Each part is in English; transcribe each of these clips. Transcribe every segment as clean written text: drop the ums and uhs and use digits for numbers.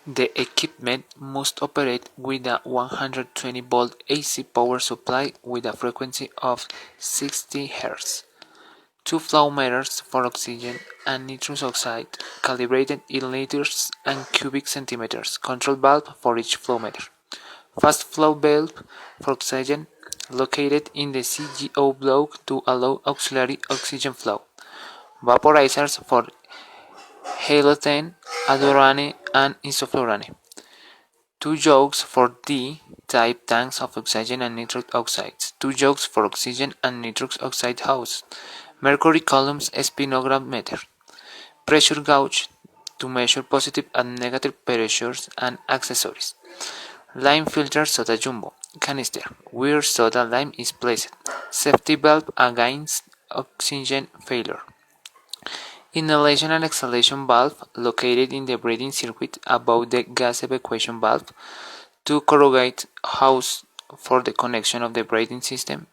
The equipment must operate with a 120-volt AC power supply with a frequency of 60 Hz. Two flow meters for oxygen and nitrous oxide, calibrated in liters and cubic centimeters, control valve for each flow meter. Fast flow valve for oxygen, located in the CGO block to allow auxiliary oxygen flow. Vaporizers for halotene, adurane, and isoflurane. Two jugs for D-type tanks of oxygen and nitrous oxides. Two jugs for oxygen and nitrous oxide house. Mercury columns spinogram pressure gauge to measure positive and negative pressures and accessories. Lime filter soda jumbo canister where soda lime is placed. Safety valve against oxygen failure. Inhalation and exhalation valve located in the breathing circuit above the gas evacuation valve. Two corrugate house for the connection of the breathing system.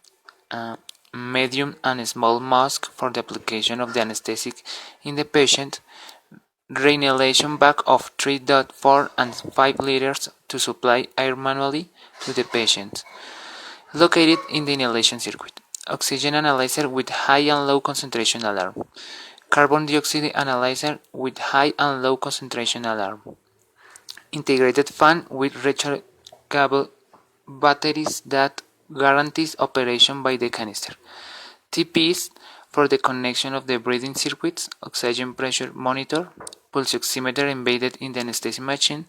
Medium and small mask for the application of the anesthetic in the patient. Reinhalation bag of 3.4 and 5 liters to supply air manually to the patient. Located in the inhalation circuit. Oxygen analyzer with high and low concentration alarm. Carbon dioxide analyzer with high and low concentration alarm. Integrated fan with rechargeable batteries that guarantees operation by the canister. TPs for the connection of the breathing circuits, oxygen pressure monitor, pulse oximeter embedded in the anesthetic machine,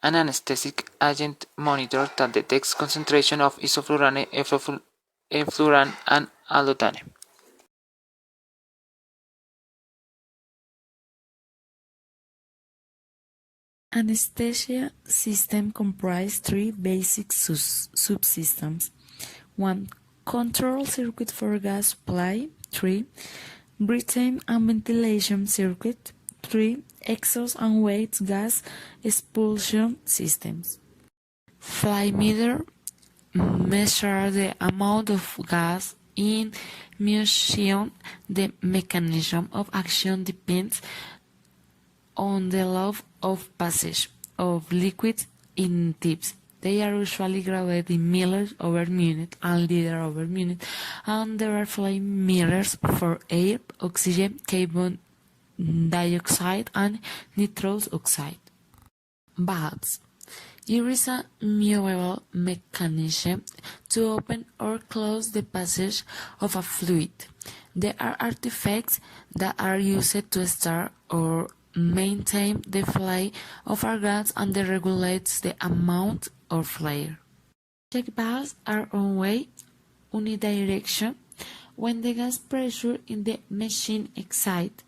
an anesthetic agent monitor that detects concentration of isoflurane, eflurane, and alotane. Anesthesia system comprises three basic subsystems. 1. Control circuit for gas supply. 3. Breathing and ventilation circuit. 3. Exhaust and waste gas expulsion systems. Fly meter measures the amount of gas in motion. The mechanism of action depends on the law of passage of liquids in tips. They are usually graded in milliliters over minute and liter over minute, and there are fly meters for air, oxygen, carbon dioxide, and nitrous oxide. Valves. Here is a movable mechanism to open or close the passage of a fluid. There are artifacts that are used to start or maintain the flow of our gas and regulates the amount of air. Check valves are one-way, unidirectional. When the gas pressure in the machine excites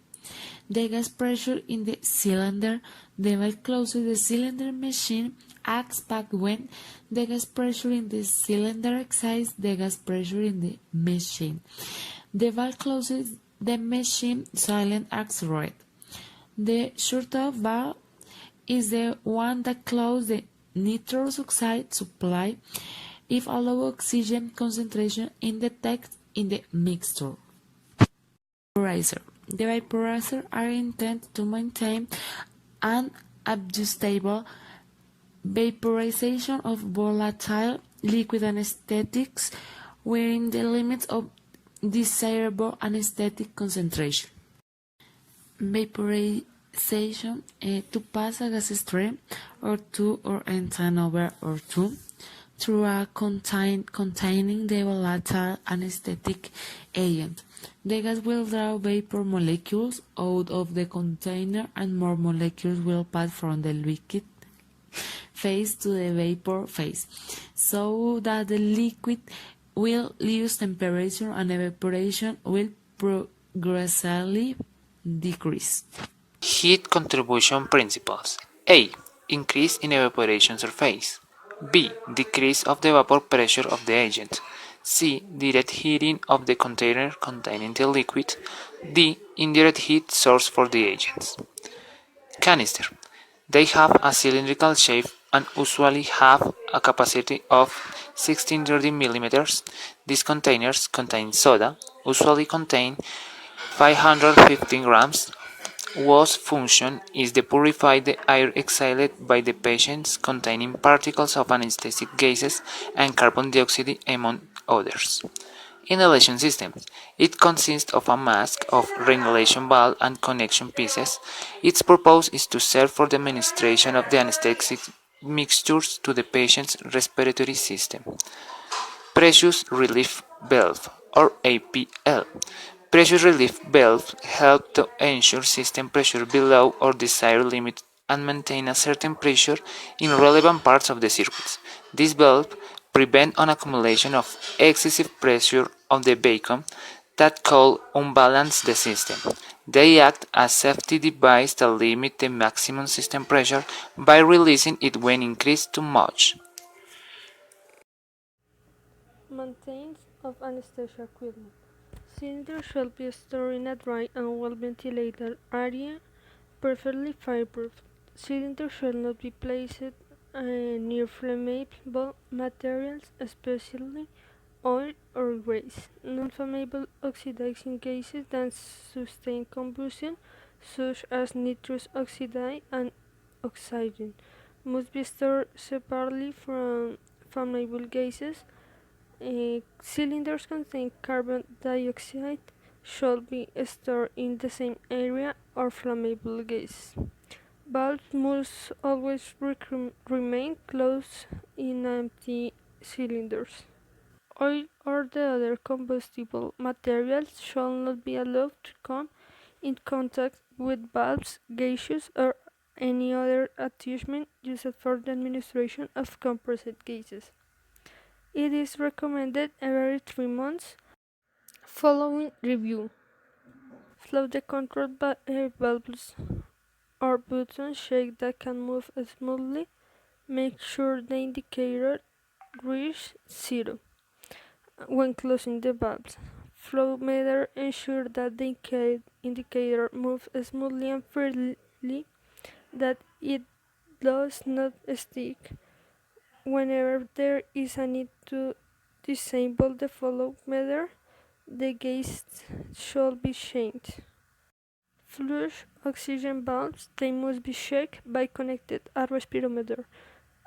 the gas pressure in the cylinder, the valve closes the cylinder. Machine acts back when the gas pressure in the cylinder excites the gas pressure in the machine. The valve closes the machine, silent acts red. The shut-off valve is the one that closes the nitrous oxide supply if a low oxygen concentration is detected in the mixture. Vaporizer. The vaporizers are intended to maintain an adjustable vaporization of volatile liquid anesthetics within the limits of desirable anesthetic concentration. Vaporization to pass a gas stream or two or enter over or two through a containing the volatile anesthetic agent. The gas will draw vapor molecules out of the container and more molecules will pass from the liquid phase to the vapor phase, so that the liquid will lose temperature and evaporation will progressively decrease. Heat contribution principles. A. Increase in evaporation surface. B. Decrease of the vapor pressure of the agent. C. Direct heating of the container containing the liquid. D. Indirect heat source for the agents. Canister. They have a cylindrical shape and usually have a capacity of 1630 millimeters. These containers contain soda, usually contain 515 grams, whose function is to purify the air exhaled by the patients containing particles of anesthetic gases and carbon dioxide among others. Inhalation system. It consists of a mask of reinhalation valve and connection pieces. Its purpose is to serve for the administration of the anesthetic mixtures to the patient's respiratory system. Pressure relief valve or APL. Pressure relief valves help to ensure system pressure below or desired limit and maintain a certain pressure in relevant parts of the circuits. These valves prevent an accumulation of excessive pressure on the vacuum that could unbalance the system. They act as safety devices that limit the maximum system pressure by releasing it when increased too much. Maintenance of anesthesia equipment. Cylinders should be stored in a dry and well-ventilated area, preferably fireproof. Cylinders should not be placed near flammable materials, especially oil or grease. Non-flammable oxidizing gases that sustain combustion, such as nitrous oxide and oxygen, must be stored separately from flammable gases. Cylinders containing carbon dioxide should be stored in the same area or flammable gas. Valves must always remain closed in empty cylinders. Oil or the other combustible materials shall not be allowed to come in contact with valves, gases, or any other attachment used for the administration of compressed gases. It is recommended every 3 months. Following review: flow the control valves or buttons shake that can move smoothly. Make sure the indicator reaches 0 when closing the valves. Flow meter ensure that the indicator moves smoothly and freely, that it does not stick. Whenever there is a need to disable the flow meter, the gauge should be changed. Flush oxygen valves, they must be checked by connected a respirometer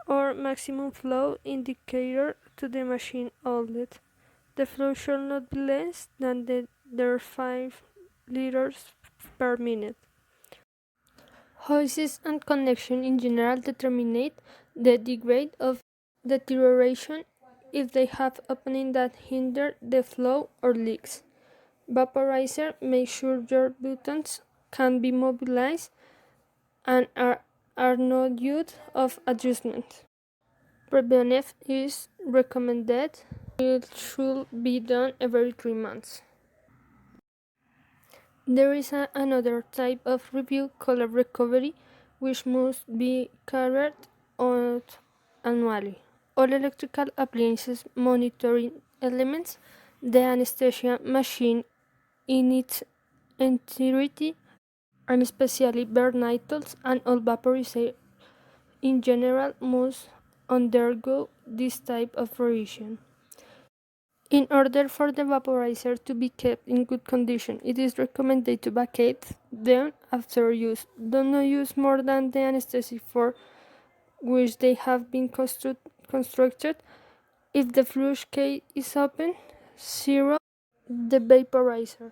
or maximum flow indicator to the machine outlet. The flow should not be less than their 5 liters per minute. Hoses and connection in general determine the degree of deterioration if they have openings that hinder the flow or leaks. Vaporizer, make sure your buttons can be mobilized and are not used of adjustment. Preventive is recommended. It should be done every 3 months. There is another type of review called recovery, which must be carried out annually. All electrical appliances monitoring elements, the anesthesia machine in its entirety, and especially bare needles and all vaporizers in general must undergo this type of revision. In order for the vaporizer to be kept in good condition, it is recommended to vacate them after use. Do not use more than the anesthetic for which they have been constructed. If the flush case is open, zero the vaporizer.